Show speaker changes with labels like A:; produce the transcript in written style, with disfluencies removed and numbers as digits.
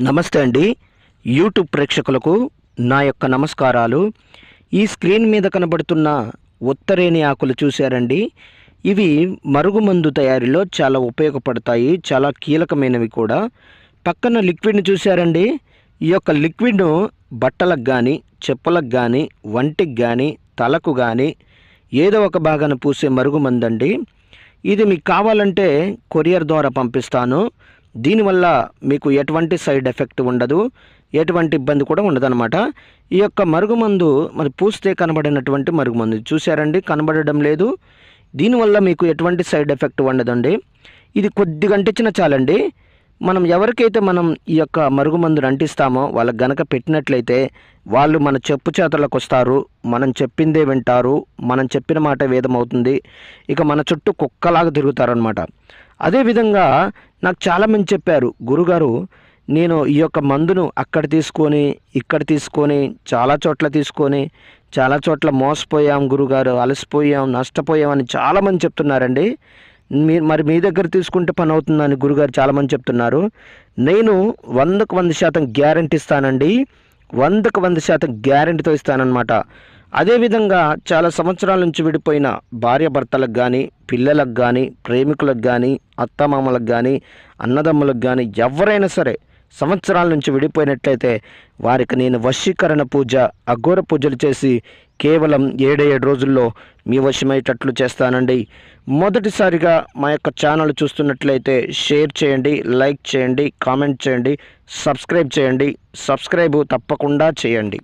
A: నమస్తే అండి. యూట్యూబ్ ప్రేక్షకులకు నా యొక్క నమస్కారాలు. ఈ స్క్రీన్ మీద కనబడుతున్న ఉత్తరేణి ఆకులు చూశారండి. ఇవి మరుగుమందు తయారీలో చాలా ఉపయోగపడతాయి, చాలా కీలకమైనవి కూడా. పక్కన లిక్విడ్ని చూశారండి. ఈ యొక్క లిక్విడ్ను బట్టలకు కానీ, చెప్పులకు కానీ, వంటికి కానీ, తలకు కానీ ఏదో ఒక భాగాన పూసే మరుగుమందండి. ఇది మీకు కావాలంటే కొరియర్ ద్వారా పంపిస్తాను. దీనివల్ల మీకు ఎటువంటి సైడ్ ఎఫెక్ట్ ఉండదు, ఎటువంటి ఇబ్బంది కూడా ఉండదన్నమాట. ఈ యొక్క మరుగుమందు మరి పూస్తే కనబడినటువంటి మరుగుమందు చూశారండి, కనబడడం లేదు. దీనివల్ల మీకు ఎటువంటి సైడ్ ఎఫెక్ట్ ఉండదండి. ఇది కొద్దిగా అంటించిన చాలండి. మనం ఎవరికైతే మనం ఈ యొక్క మరుగుమందును అంటిస్తామో వాళ్ళకి గనక పెట్టినట్లయితే వాళ్ళు మన చెప్పు చేతలకు వస్తారు, మనం చెప్పిందే వింటారు, మనం చెప్పిన మాట వేదమవుతుంది. ఇక మన చుట్టూ కుక్కలాగా తిరుగుతారనమాట. అదేవిధంగా నాకు చాలామంది చెప్పారు, గురుగారు నేను ఈ యొక్క మందును అక్కడ తీసుకొని ఇక్కడ తీసుకొని చాలా చోట్ల మోసపోయాం గురుగారు, అలసిపోయాం, నష్టపోయాం అని చాలామంది చెప్తున్నారండి. మీ దగ్గర తీసుకుంటే పని అవుతుందని గురుగారు చాలామంది చెప్తున్నారు. నేను 100% గ్యారంటీ ఇస్తానండి. 100% గ్యారంటీతో ఇస్తానన్నమాట. అదేవిధంగా చాలా సంవత్సరాల నుంచి విడిపోయిన భార్యాభర్తలకు కానీ, పిల్లలకు కానీ, ప్రేమికులకు కానీ, అత్తమామలకు కానీ, అన్నదమ్ములకు కానీ ఎవరైనా సరే సంవత్సరాల నుంచి విడిపోయినట్లయితే వారికి నేను వశీకరణ పూజ, అఘోర పూజలు చేసి కేవలం 7 రోజుల్లో మీ వశమయ్యేటట్లు చేస్తానండి. మొదటిసారిగా మా యొక్క ఛానల్ చూస్తున్నట్లయితే షేర్ చేయండి, లైక్ చేయండి, కామెంట్ చేయండి, సబ్స్క్రైబ్ చేయండి. సబ్స్క్రైబ్ తప్పకుండా చేయండి.